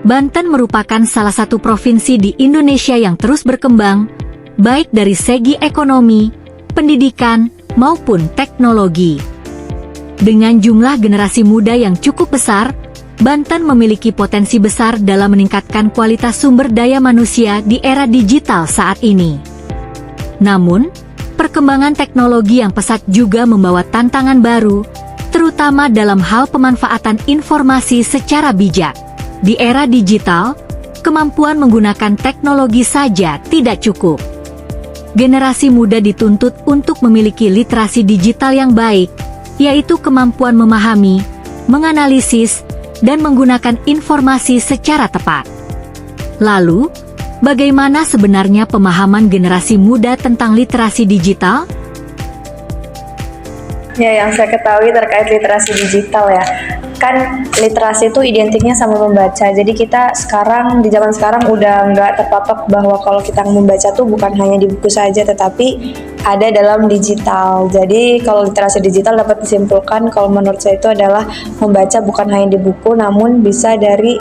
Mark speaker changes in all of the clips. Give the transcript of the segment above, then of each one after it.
Speaker 1: Banten merupakan salah satu provinsi di Indonesia yang terus berkembang, baik dari segi ekonomi, pendidikan, maupun teknologi. Dengan jumlah generasi muda yang cukup besar, Banten memiliki potensi besar dalam meningkatkan kualitas sumber daya manusia di era digital saat ini. Namun, perkembangan teknologi yang pesat juga membawa tantangan baru, terutama dalam hal pemanfaatan informasi secara bijak. Di era digital, kemampuan menggunakan teknologi saja tidak cukup. Generasi muda dituntut untuk memiliki literasi digital yang baik, yaitu kemampuan memahami, menganalisis, dan menggunakan informasi secara tepat. Lalu, bagaimana sebenarnya pemahaman generasi muda tentang literasi digital?
Speaker 2: Ya, yang saya ketahui terkait literasi digital ya, kan literasi itu identiknya sama membaca. Jadi kita sekarang, di zaman sekarang udah nggak terpatok bahwa kalau kita membaca tuh bukan hanya di buku saja, tetapi ada dalam digital. Jadi kalau literasi digital dapat disimpulkan kalau menurut saya itu adalah membaca bukan hanya di buku, namun bisa dari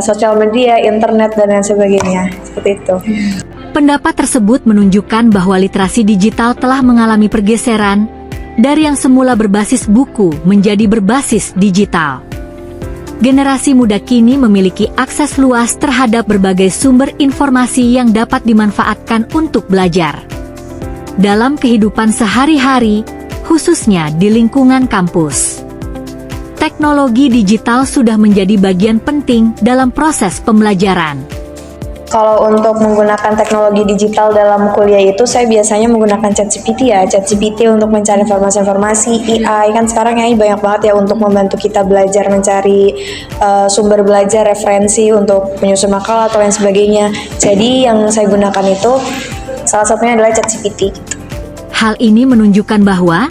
Speaker 2: sosial media, internet, dan lain sebagainya. Seperti itu.
Speaker 1: Pendapat tersebut menunjukkan bahwa literasi digital telah mengalami pergeseran dari yang semula berbasis buku menjadi berbasis digital. Generasi muda kini memiliki akses luas terhadap berbagai sumber informasi yang dapat dimanfaatkan untuk belajar dalam kehidupan sehari-hari, khususnya di lingkungan kampus. Teknologi digital sudah menjadi bagian penting dalam proses pembelajaran.
Speaker 2: Kalau untuk menggunakan teknologi digital dalam kuliah itu, saya biasanya menggunakan ChatGPT ya. ChatGPT untuk mencari informasi-informasi, AI kan sekarang AI banyak banget ya untuk membantu kita belajar, mencari sumber belajar, referensi untuk menyusun makalah atau lain sebagainya. Jadi yang saya gunakan itu salah satunya adalah ChatGPT.
Speaker 1: Hal ini menunjukkan bahwa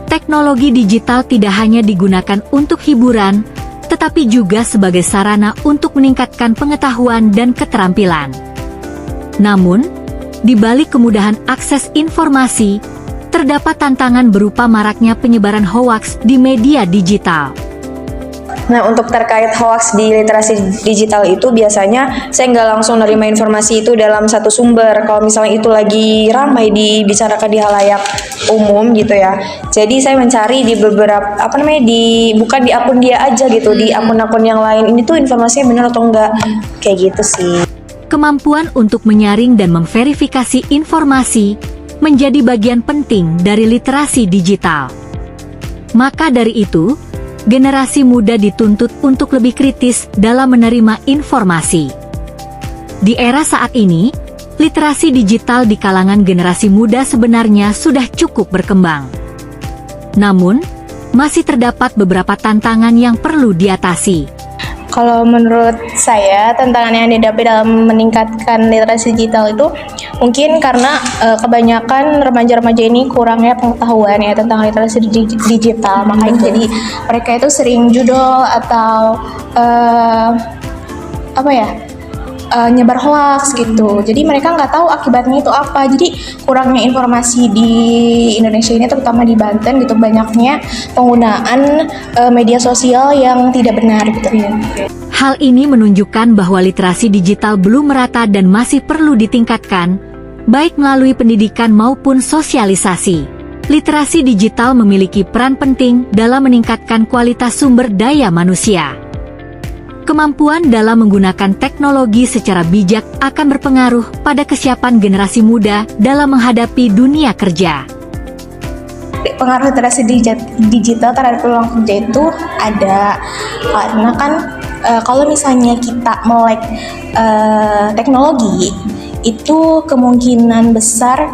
Speaker 1: teknologi digital tidak hanya digunakan untuk hiburan, tetapi juga sebagai sarana untuk meningkatkan pengetahuan dan keterampilan. Namun, di balik kemudahan akses informasi, terdapat tantangan berupa maraknya penyebaran hoaks di media digital.
Speaker 2: Nah, untuk terkait hoax di literasi digital itu biasanya saya nggak langsung nerima informasi itu dalam satu sumber. Kalau misalnya itu lagi ramai dibicarakan di halayak umum gitu ya. Jadi saya mencari di beberapa bukan di akun dia aja gitu, di akun-akun yang lain. Ini tuh informasinya benar atau enggak? Kayak gitu sih.
Speaker 1: Kemampuan untuk menyaring dan memverifikasi informasi menjadi bagian penting dari literasi digital. Maka dari itu, generasi muda dituntut untuk lebih kritis dalam menerima informasi. Di era saat ini, literasi digital di kalangan generasi muda sebenarnya sudah cukup berkembang. Namun, masih terdapat beberapa tantangan yang perlu diatasi.
Speaker 3: Kalau menurut saya, tantangan yang dihadapi dalam meningkatkan literasi digital itu mungkin karena kebanyakan remaja-remaja ini kurangnya pengetahuan ya tentang literasi digital. Makanya jadi mereka itu sering judul atau nyebar hoax gitu. Jadi mereka nggak tahu akibatnya itu apa. Jadi kurangnya informasi di Indonesia ini, terutama di Banten gitu, banyaknya penggunaan media sosial yang tidak benar gitu.
Speaker 1: Hal ini menunjukkan bahwa literasi digital belum merata dan masih perlu ditingkatkan, baik melalui pendidikan maupun sosialisasi. Literasi digital memiliki peran penting dalam meningkatkan kualitas sumber daya manusia. Kemampuan dalam menggunakan teknologi secara bijak akan berpengaruh pada kesiapan generasi muda dalam menghadapi dunia kerja.
Speaker 3: Pengaruh literasi digital terhadap peluang kerja itu ada, karena kan kalau misalnya kita melek teknologi, itu kemungkinan besar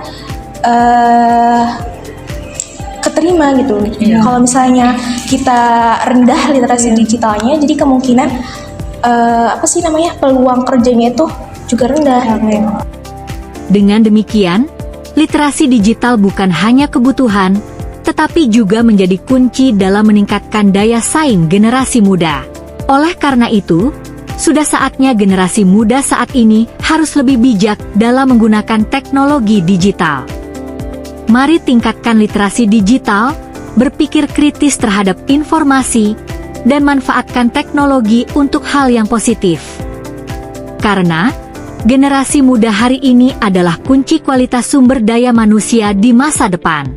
Speaker 3: keterima gitu. Kalau misalnya kita rendah literasi digitalnya, jadi kemungkinan peluang kerjanya itu juga rendah.
Speaker 1: Dengan demikian, literasi digital bukan hanya kebutuhan, tetapi juga menjadi kunci dalam meningkatkan daya saing generasi muda. Oleh karena itu, sudah saatnya generasi muda saat ini harus lebih bijak dalam menggunakan teknologi digital. Mari tingkatkan literasi digital, berpikir kritis terhadap informasi, dan manfaatkan teknologi untuk hal yang positif. Karena generasi muda hari ini adalah kunci kualitas sumber daya manusia di masa depan.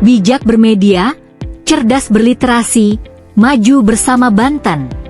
Speaker 1: Bijak bermedia, cerdas berliterasi, maju bersama Banten.